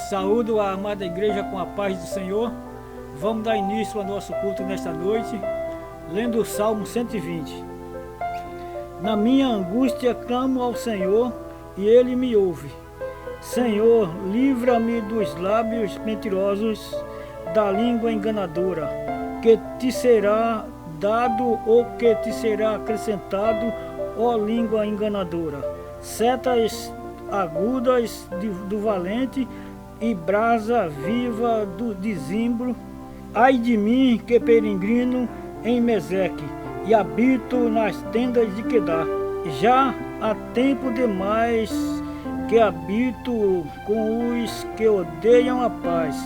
Saúdo a amada igreja com a paz do Senhor. Vamos dar início ao nosso culto nesta noite, lendo o Salmo 120. Na minha angústia clamo ao Senhor e Ele me ouve. Senhor, livra-me dos lábios mentirosos, da língua enganadora, que te será dado ou que te será acrescentado, ó língua enganadora. Setas agudas do valente e brasa viva de zimbro. Ai de mim que peregrino em Meseque e habito nas tendas de Quedar. Já há tempo demais que habito com os que odeiam a paz.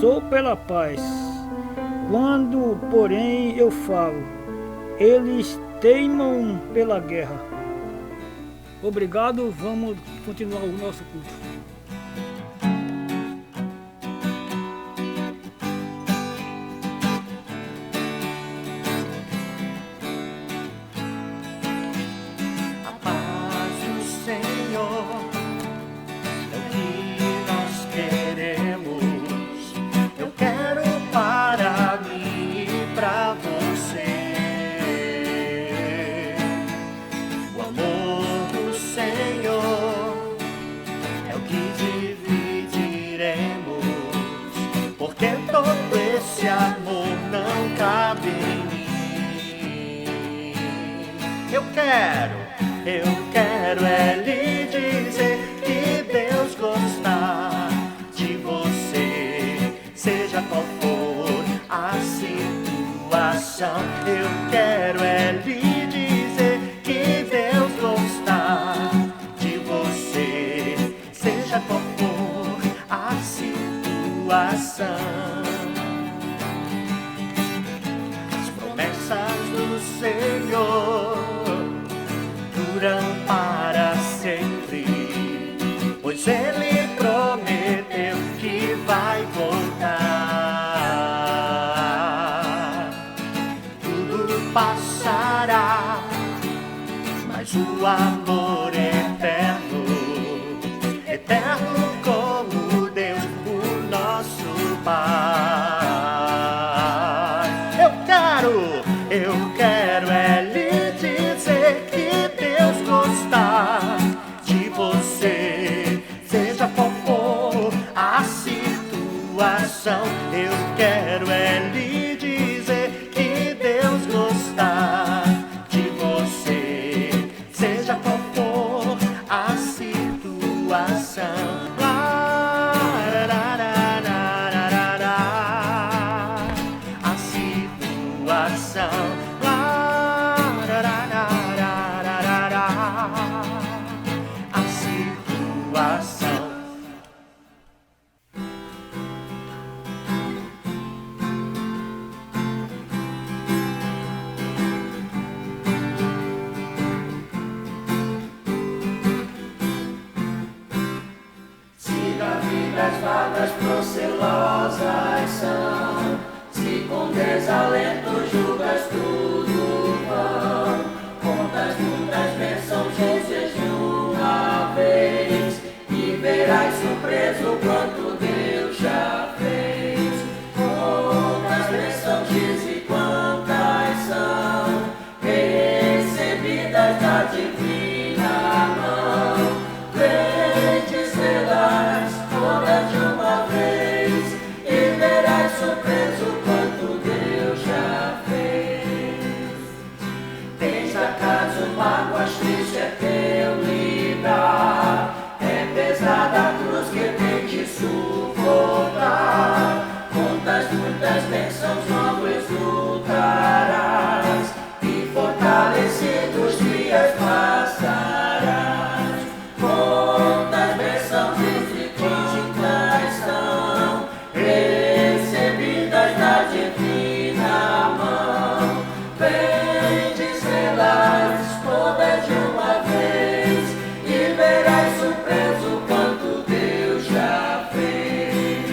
Sou pela paz. Quando, porém, eu falo, eles teimam pela guerra. Obrigado, vamos continuar o nosso culto. Eu quero é lhe dizer que Deus gosta de você, seja qual for a situação. Eu quero é lhe dizer que Deus gosta de você, seja qual for a situação. As promessas do Senhor duram para sempre, pois Ele prometeu que vai voltar. Tudo passará, mas o amor eterno, eterno como Deus, o nosso Pai. Eu quero é lhe dizer que Deus gosta de você, seja qual for a situação. Eu quero é lhe dizer que Deus gosta de você, seja qual for a situação. A situação. As vagas procelosas são, se com desalento julgas tudo vão, contas muitas bênçãos, dizes de uma vez, e verás surpreso quanto Deus já fez. Quantas bênçãos diz e quantas são, recebidas da divina mão, vem dizê-las todas de uma vez, e verás surpreso quanto Deus já fez. Tens acaso mágoas, triste é teu lidar, é pesada a cruz que tem de suportar. Contas muitas bênçãos, logo exultarás, e fortalecidos dias passarás. Contas bênçãos e quantas são, recebidas da divina mão, vem dizê-las todas de uma vez, e verás surpreso quanto Deus já fez.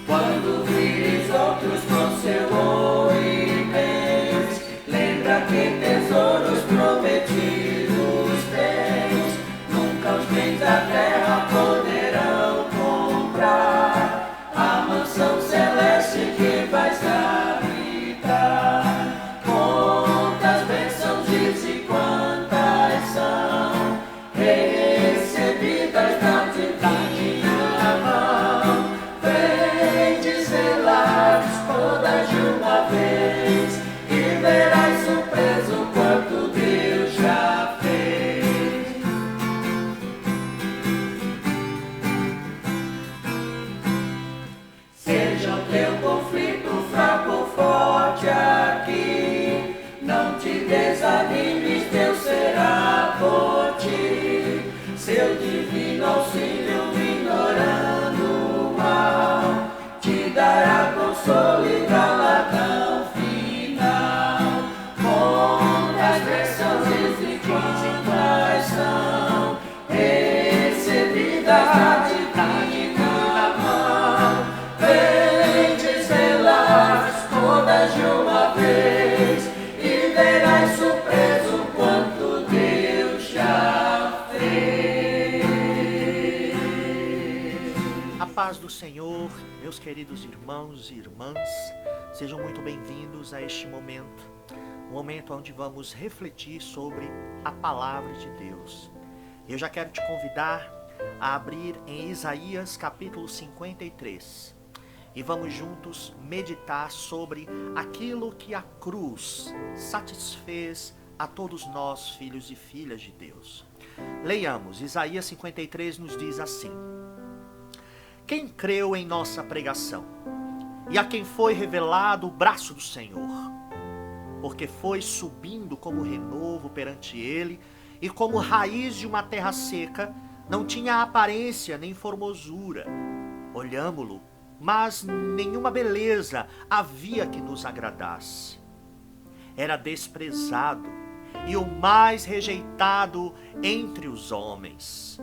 Quando vires outros com seu ouro e bens, lembra que tesouros prometidos tens. Nunca os bens da terra poderão comprar a divina mão, vem desvelar todas de uma vez, e verás surpreso quanto Deus já fez. A paz do Senhor, meus queridos irmãos e irmãs, sejam muito bem-vindos a este momento, um momento onde vamos refletir sobre a palavra de Deus. Eu já quero te convidar a abrir em Isaías capítulo 53 e vamos juntos meditar sobre aquilo que a cruz satisfez a todos nós, filhos e filhas de Deus. Leiamos, Isaías 53 nos diz assim: quem creu em nossa pregação, e a quem foi revelado o braço do Senhor, porque foi subindo como renovo perante ele, e como raiz de uma terra seca, não tinha aparência nem formosura. Olhámo-lo, mas nenhuma beleza havia que nos agradasse. Era desprezado e o mais rejeitado entre os homens.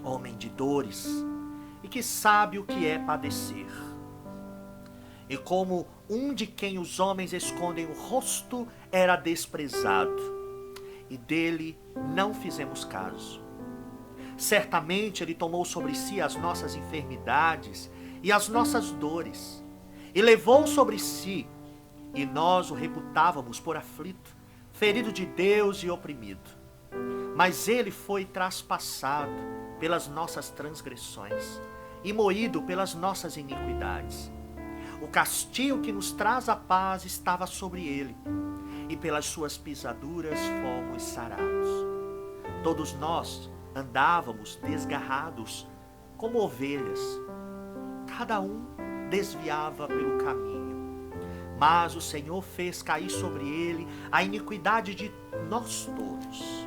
Homem de dores, e que sabe o que é padecer. E como um de quem os homens escondem o rosto, era desprezado, e dele não fizemos caso. Certamente ele tomou sobre si as nossas enfermidades e as nossas dores, e levou sobre si, e nós o reputávamos por aflito, ferido de Deus e oprimido. Mas ele foi traspassado pelas nossas transgressões, e moído pelas nossas iniquidades. O castigo que nos traz a paz estava sobre ele, e pelas suas pisaduras fomos sarados. Todos nós andávamos desgarrados como ovelhas, cada um desviava pelo caminho, mas o Senhor fez cair sobre ele a iniquidade de nós todos.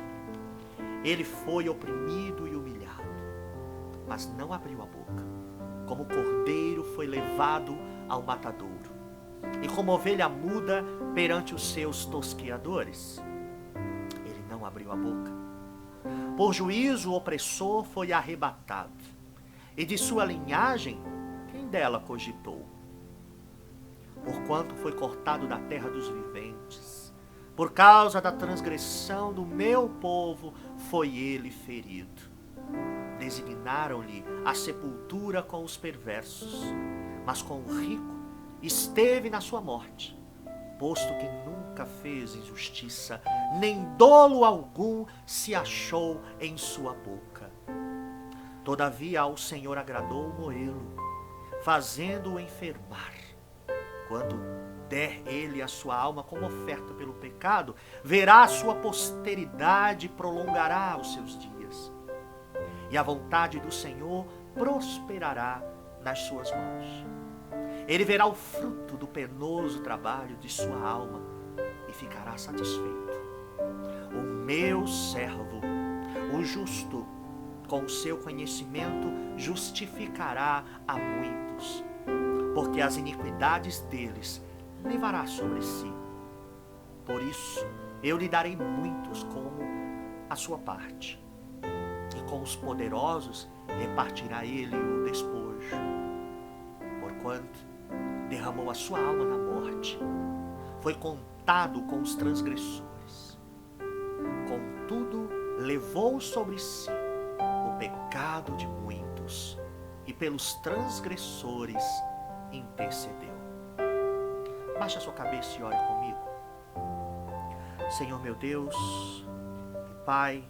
Ele foi oprimido e humilhado, mas não abriu a boca. Como cordeiro foi levado ao matadouro, e como ovelha muda perante os seus tosqueadores, ele não abriu a boca. Por juízo o opressor foi arrebatado, e de sua linhagem quem dela cogitou? Porquanto foi cortado da terra dos viventes, por causa da transgressão do meu povo foi ele ferido. Designaram-lhe a sepultura com os perversos, mas com o rico esteve na sua morte, posto que nunca fez injustiça, nem dolo algum se achou em sua boca. Todavia ao Senhor agradou moê-lo, fazendo-o enfermar. Quando der ele a sua alma como oferta pelo pecado, verá a sua posteridade e prolongará os seus dias. E a vontade do Senhor prosperará nas suas mãos. Ele verá o fruto do penoso trabalho de sua alma e ficará satisfeito. O meu servo, o justo, com o seu conhecimento justificará a muitos, porque as iniquidades deles levará sobre si. Por isso eu lhe darei muitos como a sua parte, e com os poderosos repartirá ele o despojo. Porquanto derramou a sua alma na morte, foi contado com os transgressores. Contudo, levou sobre si o pecado de muitos, e pelos transgressores intercedeu. Baixe a sua cabeça e ore comigo. Senhor meu Deus e Pai,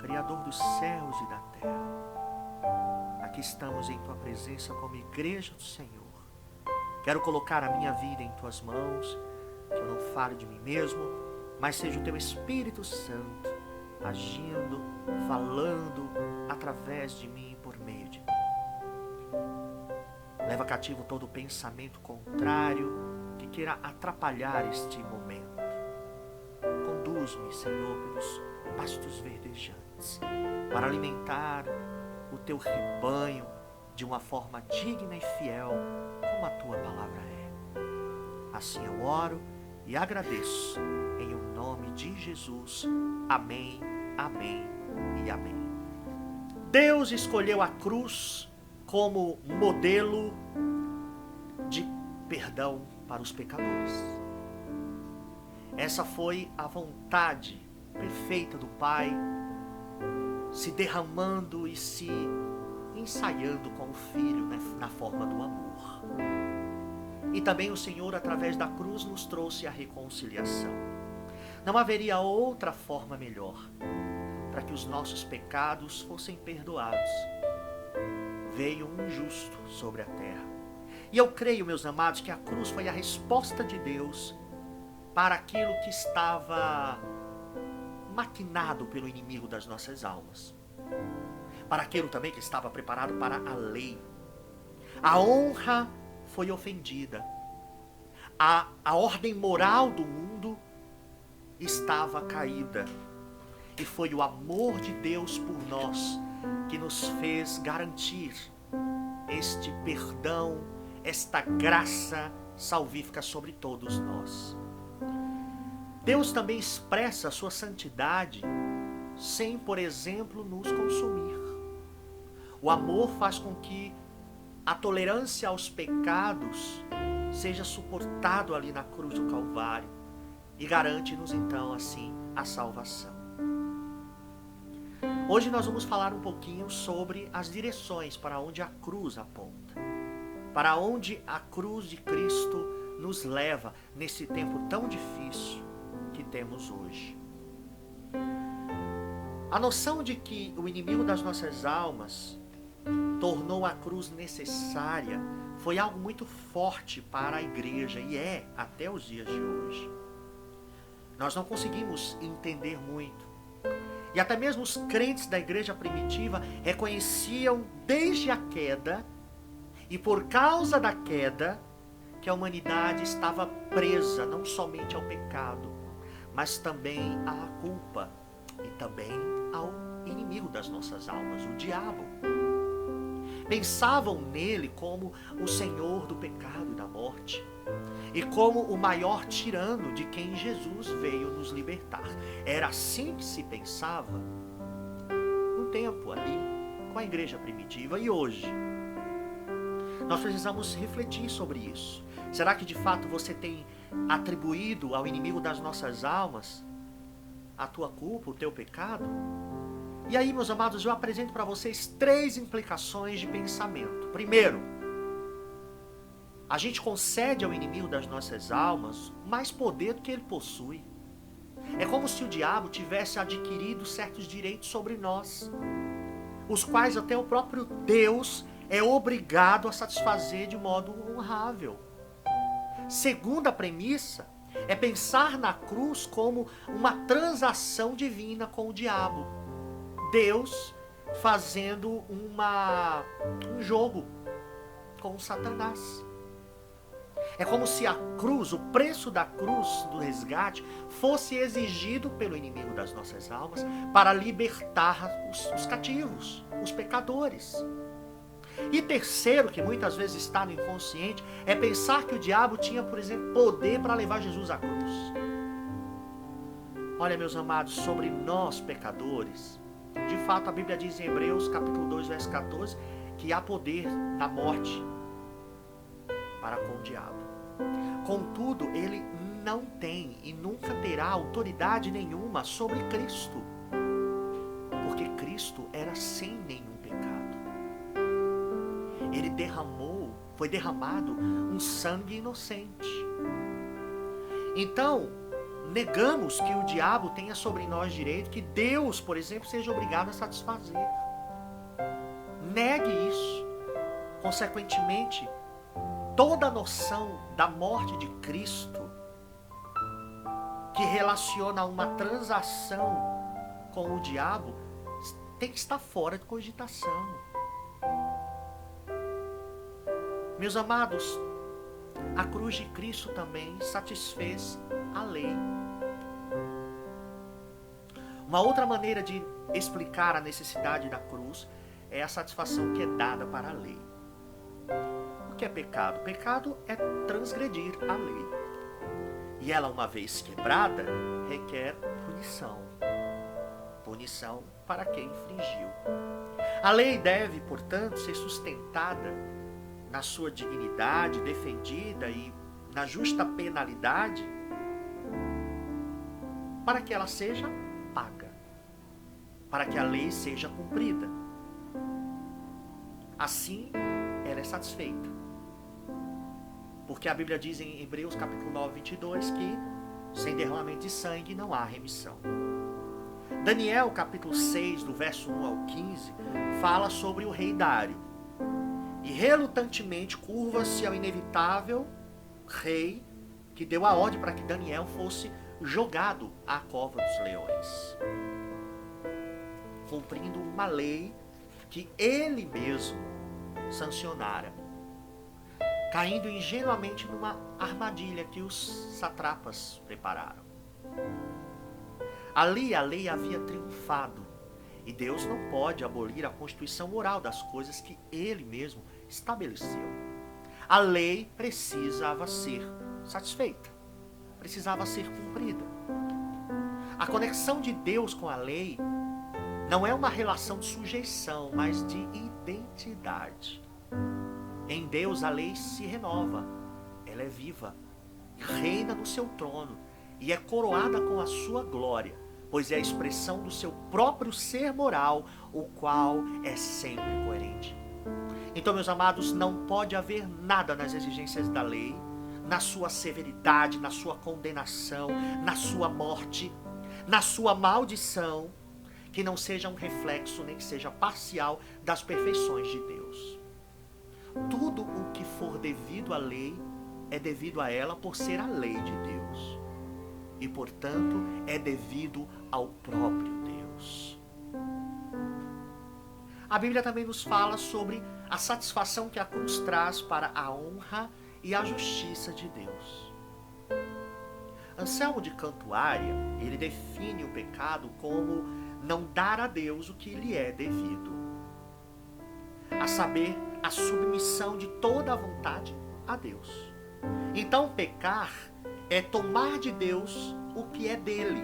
Criador dos céus e da terra, aqui estamos em Tua presença como igreja do Senhor. Quero colocar a minha vida em Tuas mãos, que eu não fale de mim mesmo, mas seja o Teu Espírito Santo agindo, falando através de mim e por meio de mim. Leva cativo todo pensamento contrário que queira atrapalhar este momento. Conduz-me, Senhor, pelos pastos verdejantes, para alimentar o Teu rebanho de uma forma digna e fiel, como a Tua palavra é. Assim eu oro e agradeço, em o nome de Jesus. Amém, amém e amém. Deus escolheu a cruz como modelo de perdão para os pecadores. Essa foi a vontade perfeita do Pai, se derramando e se ensaiando com o Filho, né, na forma do amor. E também o Senhor, através da cruz, nos trouxe a reconciliação. Não haveria outra forma melhor para que os nossos pecados fossem perdoados. Veio um justo sobre a terra. E eu creio, meus amados, que a cruz foi a resposta de Deus para aquilo que estava maquinado pelo inimigo das nossas almas. Para aquilo também que estava preparado para a lei. A honra foi ofendida. A ordem moral do mundo estava caída. E foi o amor de Deus por nós que nos fez garantir este perdão, esta graça salvífica sobre todos nós. Deus também expressa a sua santidade sem, por exemplo, nos consumir. O amor faz com que a tolerância aos pecados seja suportado ali na cruz do Calvário e garante-nos então assim a salvação. Hoje nós vamos falar um pouquinho sobre as direções para onde a cruz aponta, para onde a cruz de Cristo nos leva nesse tempo tão difícil que temos hoje. A noção de que o inimigo das nossas almas tornou a cruz necessária foi algo muito forte para a igreja e é até os dias de hoje. Nós não conseguimos entender muito. E até mesmo os crentes da igreja primitiva reconheciam desde a queda, e por causa da queda, que a humanidade estava presa não somente ao pecado, mas também à culpa e também ao inimigo das nossas almas, o diabo. Pensavam nele como o senhor do pecado e da morte, e como o maior tirano de quem Jesus veio nos libertar. Era assim que se pensava no tempo ali, com a igreja primitiva. E hoje, nós precisamos refletir sobre isso. Será que de fato você tem atribuído ao inimigo das nossas almas a tua culpa, o teu pecado? E aí, meus amados, eu apresento para vocês 3 implicações de pensamento. Primeiro, a gente concede ao inimigo das nossas almas mais poder do que ele possui. É como se o diabo tivesse adquirido certos direitos sobre nós, os quais até o próprio Deus é obrigado a satisfazer de modo honrável. Segunda premissa é pensar na cruz como uma transação divina com o diabo. Deus fazendo um jogo com Satanás. É como se a cruz, o preço da cruz do resgate, fosse exigido pelo inimigo das nossas almas para libertar os cativos, os pecadores. E terceiro, que muitas vezes está no inconsciente, é pensar que o diabo tinha, por exemplo, poder para levar Jesus à cruz. Olha, meus amados, sobre nós pecadores, de fato a Bíblia diz em Hebreus capítulo 2, verso 14, que há poder na morte para com o diabo. Contudo, ele não tem e nunca terá autoridade nenhuma sobre Cristo, porque Cristo era sem nenhum pecado. Ele foi derramado um sangue inocente. Então, negamos que o diabo tenha sobre nós direito, que Deus, por exemplo, seja obrigado a satisfazer. Negue isso. Consequentemente, toda a noção da morte de Cristo, que relaciona uma transação com o diabo, tem que estar fora de cogitação. Meus amados, a cruz de Cristo também satisfez a lei. Uma outra maneira de explicar a necessidade da cruz é a satisfação que é dada para a lei. O que é pecado? Pecado é transgredir a lei. E ela, uma vez quebrada, requer punição. Punição para quem infringiu. A lei deve, portanto, ser sustentada na sua dignidade, defendida e na justa penalidade, para que ela seja paga, para que a lei seja cumprida. Assim, ela é satisfeita. Porque a Bíblia diz em Hebreus capítulo 9, 22, que sem derramamento de sangue não há remissão. Daniel capítulo 6, do verso 1 ao 15, fala sobre o rei Dário. E relutantemente curva-se ao inevitável rei que deu a ordem para que Daniel fosse jogado à cova dos leões, cumprindo uma lei que ele mesmo sancionara, caindo ingenuamente numa armadilha que os satrapas prepararam. Ali a lei havia triunfado, e Deus não pode abolir a constituição moral das coisas que ele mesmo estabeleceu. A lei precisava ser satisfeita, precisava ser cumprida. A conexão de Deus com a lei não é uma relação de sujeição, mas de identidade. Em Deus a lei se renova, ela é viva, reina no seu trono e é coroada com a sua glória, pois é a expressão do seu próprio ser moral, o qual é sempre coerente. Então, meus amados, não pode haver nada nas exigências da lei, na sua severidade, na sua condenação, na sua morte, na sua maldição, que não seja um reflexo, nem que seja parcial, das perfeições de Deus. Tudo o que for devido à lei é devido a ela por ser a lei de Deus. E, portanto, é devido ao próprio Deus. A Bíblia também nos fala sobre a satisfação que a cruz traz para a honra e a justiça de Deus. Anselmo de Cantuária, ele define o pecado como não dar a Deus o que lhe é devido, a saber, a submissão de toda a vontade a Deus. Então, pecar é tomar de Deus o que é dele,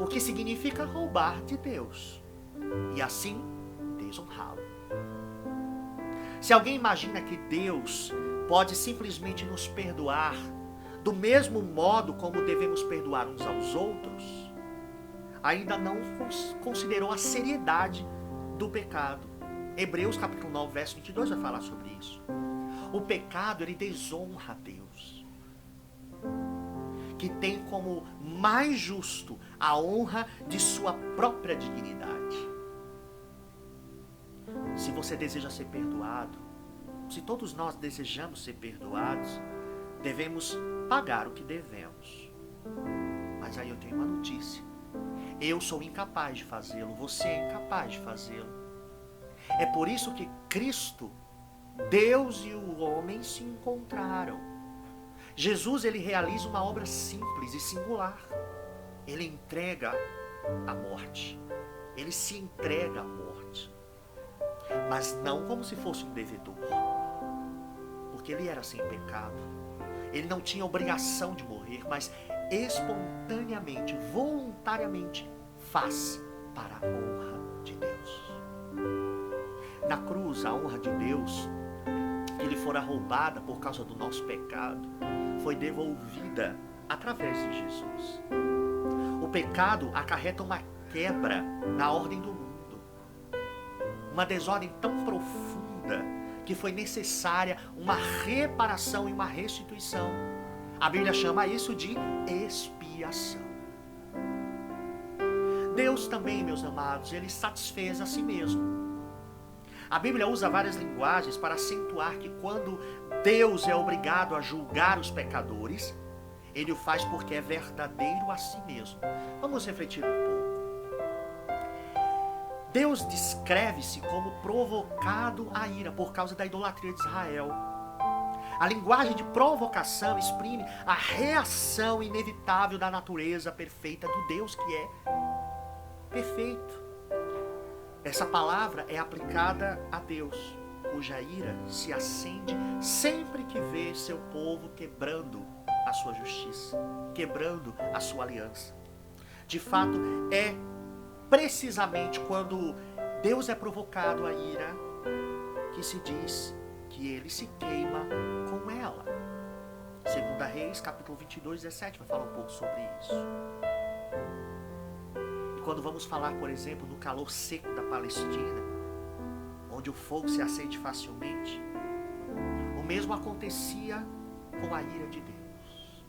o que significa roubar de Deus, e assim desonrá-lo. Se alguém imagina que Deus pode simplesmente nos perdoar do mesmo modo como devemos perdoar uns aos outros, ainda não considerou a seriedade do pecado. Hebreus capítulo 9, verso 22 vai falar sobre isso. O pecado, ele desonra a Deus, que tem como mais justo a honra de sua própria dignidade. Se você deseja ser perdoado, se todos nós desejamos ser perdoados, devemos pagar o que devemos. Mas aí eu tenho uma notícia. Eu sou incapaz de fazê-lo, você é incapaz de fazê-lo. É por isso que Cristo, Deus e o homem se encontraram. Jesus, ele realiza uma obra simples e singular. Ele entrega a morte. Ele se entrega à morte. Mas não como se fosse um devedor. Porque ele era sem pecado. Ele não tinha obrigação de morrer, mas espontaneamente, voluntariamente, faz para a honra de Deus. Na cruz, a honra de Deus, que lhe fora roubada por causa do nosso pecado, foi devolvida através de Jesus. O pecado acarreta uma quebra na ordem do mundo, uma desordem tão profunda que foi necessária uma reparação e uma restituição. A Bíblia chama isso de expiação. Deus também, meus amados, ele satisfez a si mesmo. A Bíblia usa várias linguagens para acentuar que quando Deus é obrigado a julgar os pecadores, ele o faz porque é verdadeiro a si mesmo. Vamos refletir um pouco. Deus descreve-se como provocado à ira por causa da idolatria de Israel. A linguagem de provocação exprime a reação inevitável da natureza perfeita do Deus que é perfeito. Essa palavra é aplicada a Deus, cuja ira se acende sempre que vê seu povo quebrando a sua justiça, quebrando a sua aliança. De fato, é precisamente quando Deus é provocado a ira, que se diz que ele se queima com ela. 2 Reis, capítulo 22, 17, vai falar um pouco sobre isso. E quando vamos falar, por exemplo, no calor seco da Palestina, onde o fogo se acende facilmente, o mesmo acontecia com a ira de Deus,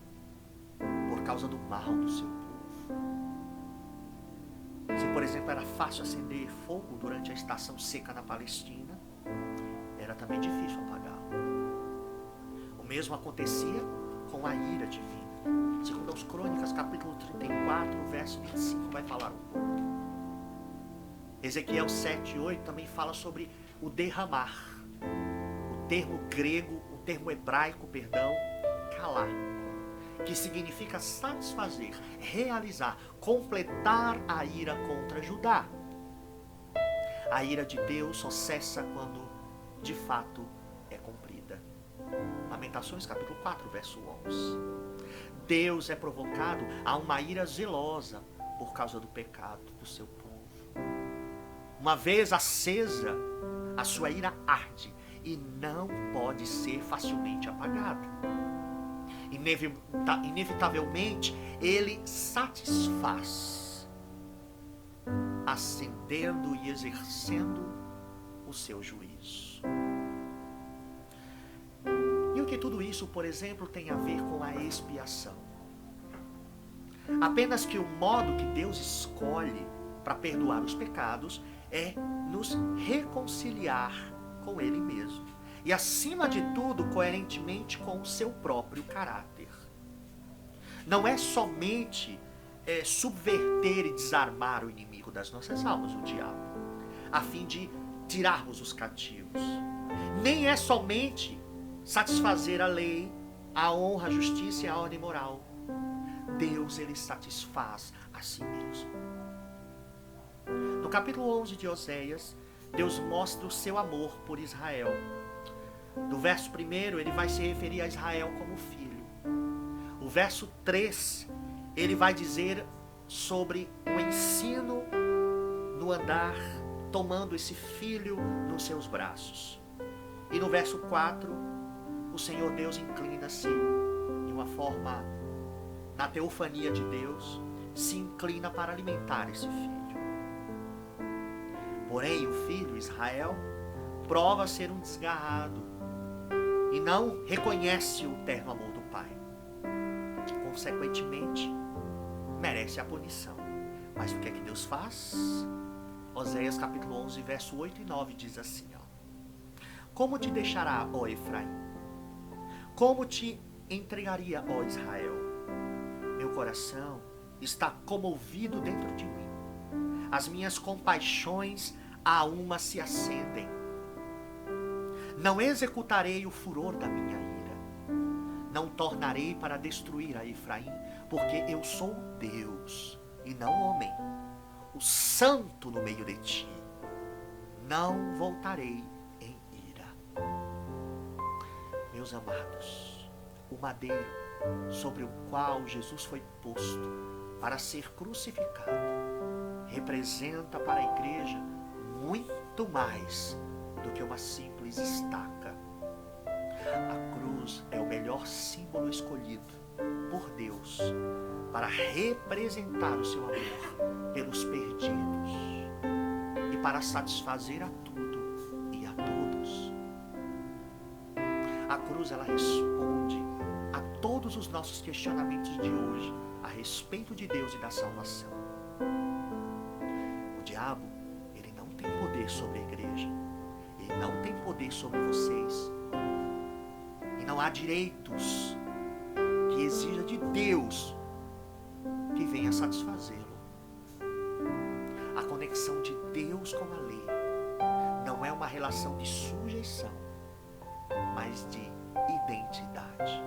por causa do mal do seu povo. Se, por exemplo, era fácil acender fogo durante a estação seca na Palestina, era também difícil apagá-lo. O mesmo acontecia com a ira divina. Segundo as Crônicas, capítulo 34, verso 25, vai falar um pouco. Ezequiel 7 e 8 também fala sobre o derramar. O termo grego, o termo hebraico, perdão, kalá, que significa satisfazer, realizar, completar a ira contra Judá. A ira de Deus só cessa quando de fato é cumprida. Lamentações capítulo 4, verso 11. Deus é provocado a uma ira zelosa por causa do pecado do seu povo. Uma vez acesa, a sua ira arde e não pode ser facilmente apagada. Inevitavelmente, ele satisfaz, acendendo e exercendo o seu juízo. E o que tudo isso, por exemplo, tem a ver com a expiação? Apenas que o modo que Deus escolhe para perdoar os pecados é nos reconciliar com Ele mesmo. E acima de tudo, coerentemente com o seu próprio caráter. Não é somente subverter e desarmar o inimigo das nossas almas, o diabo, a fim de tirarmos os cativos. Nem é somente satisfazer a lei, a honra, a justiça e a ordem moral. Deus, ele satisfaz a si mesmo. No capítulo 11 de Oséias, Deus mostra o seu amor por Israel. No verso 1, ele vai se referir a Israel como filho. O verso 3, ele vai dizer sobre o ensino no andar, tomando esse filho nos seus braços. E no verso 4, o Senhor Deus inclina-se de uma forma, na teofania de Deus, se inclina para alimentar esse filho. Porém, o filho, Israel, prova ser um desgarrado e não reconhece o terno amor do pai. Consequentemente, merece a punição. Mas o que é que Deus faz? Oséias capítulo 11, verso 8 e 9 diz assim, como te deixará, ó Efraim? Como te entregaria, ó Israel? Meu coração está comovido dentro de mim. As minhas compaixões a uma se acendem. Não executarei o furor da minha ira. Não tornarei para destruir a Efraim, porque eu sou Deus e não homem, o santo no meio de ti. Não voltarei em ira. Meus amados, o madeiro sobre o qual Jesus foi posto para ser crucificado representa para a igreja muito mais do que uma simples estaca. A cruz é o melhor símbolo escolhido por Deus para representar o seu amor pelos perdidos e para satisfazer a tudo e a todos. A cruz, ela responde a todos os nossos questionamentos de hoje a respeito de Deus e da salvação. O diabo, ele não tem poder sobre a igreja. Ele não tem poder sobre vocês. E não há direitos que exija de Deus que venha satisfazê-lo. A conexão de Deus com a lei não é uma relação de sujeição, mas de identidade.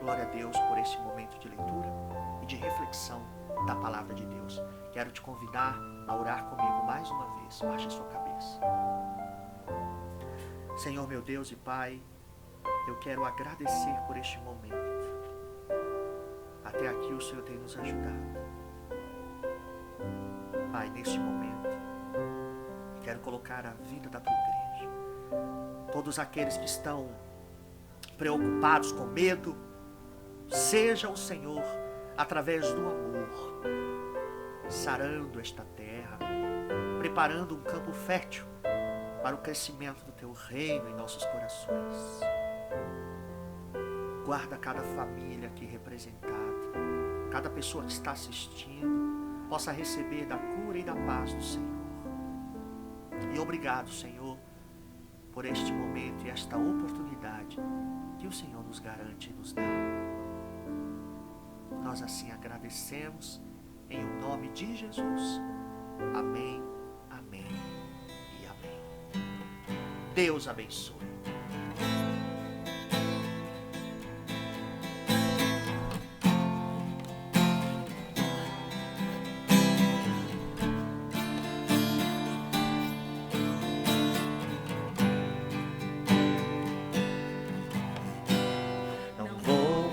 Glória a Deus por esse momento de leitura e de reflexão da palavra de Deus. Quero te convidar a orar comigo mais uma vez. Baixe a sua cabeça. Senhor, meu Deus e Pai, eu quero agradecer por este momento. Até aqui o Senhor tem nos ajudado. Pai, neste momento, quero colocar a vida da tua igreja. Todos aqueles que estão preocupados com medo, seja o Senhor, através do amor, sarando esta terra, preparando um campo fértil para o crescimento do teu reino em nossos corações. Guarda cada família aqui representada, cada pessoa que está assistindo, possa receber da cura e da paz do Senhor. E obrigado, Senhor, por este momento e esta oportunidade que o Senhor nos garante e nos dá. Nós assim agradecemos em o nome de Jesus. Amém, amém e amém. Deus abençoe.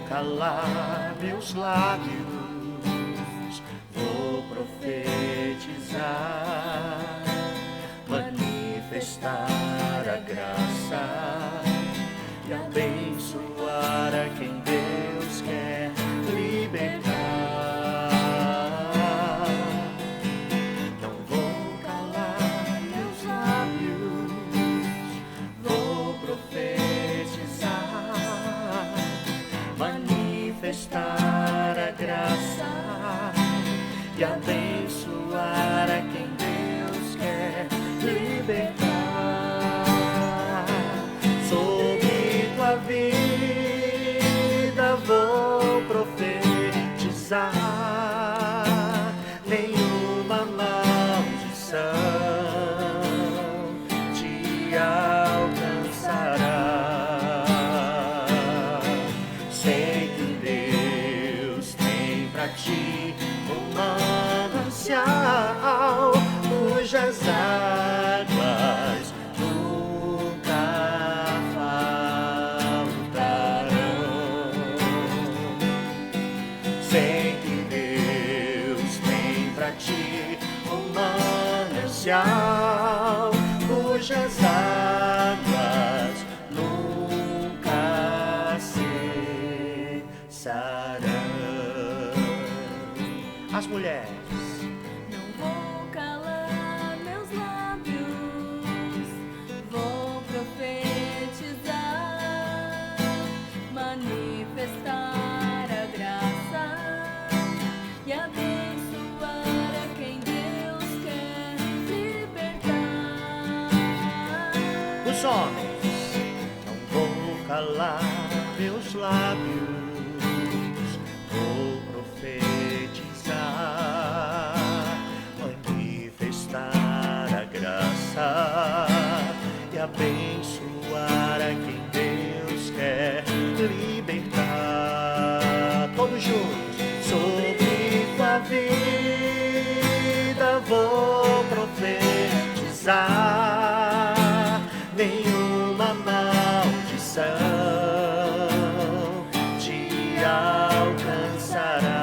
Calar meus lábios, vou profetizar, manifestar a graça e abençoar a quem Deus quer libertar. Não vou calar meus lábios, vou profetizar, manifestar a graça e abençoar a quem Deus quer libertar. Sobre tua vida vou profetizar, nenhuma maldição te alcançará. Um manancial cujas águas nunca faltarão. Sei que Deus tem pra ti um manancial cujas águas nunca cessarão. As mulheres. Não vou calar meus lábios, vou profetizar, manifestar a graça e abençoar a quem Deus quer libertar. Os homens. Não vou calar meus lábios, vou profetizar, manifestar a graça e abençoar a quem Deus quer libertar. Todos juntos. Sobre tua vida vou profetizar, nenhuma maldição te alcançará.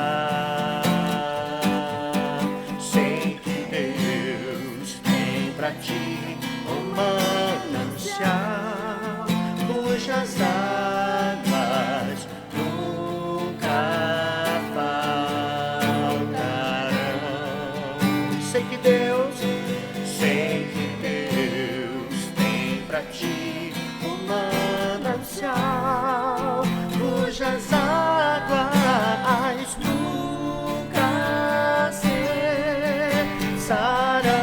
Um manancial cujas águas nunca faltarão. Sei que Deus tem pra ti um manancial cujas águas nunca cessarão.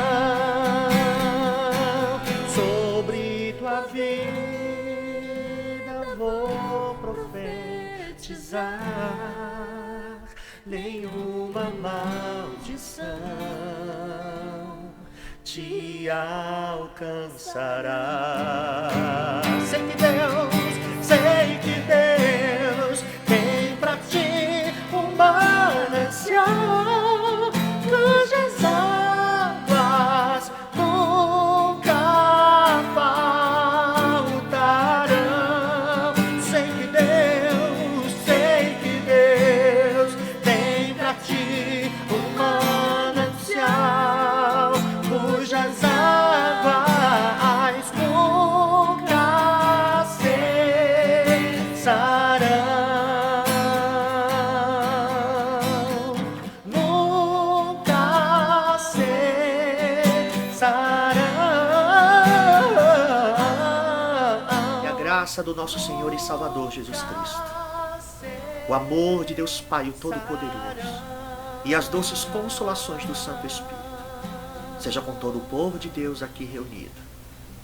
Nenhuma maldição te alcançará. Sei que Deus tem pra ti um manancial cujas águas nunca faltarão. Sei que Deus tem pra ti um manancial graça do nosso Senhor e Salvador Jesus Cristo, o amor de Deus Pai, o Todo-Poderoso, e as doces consolações do Santo Espírito, seja com todo o povo de Deus aqui reunido,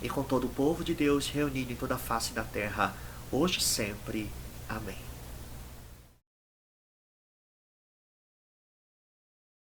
e com todo o povo de Deus reunido em toda a face da terra, hoje e sempre. Amém.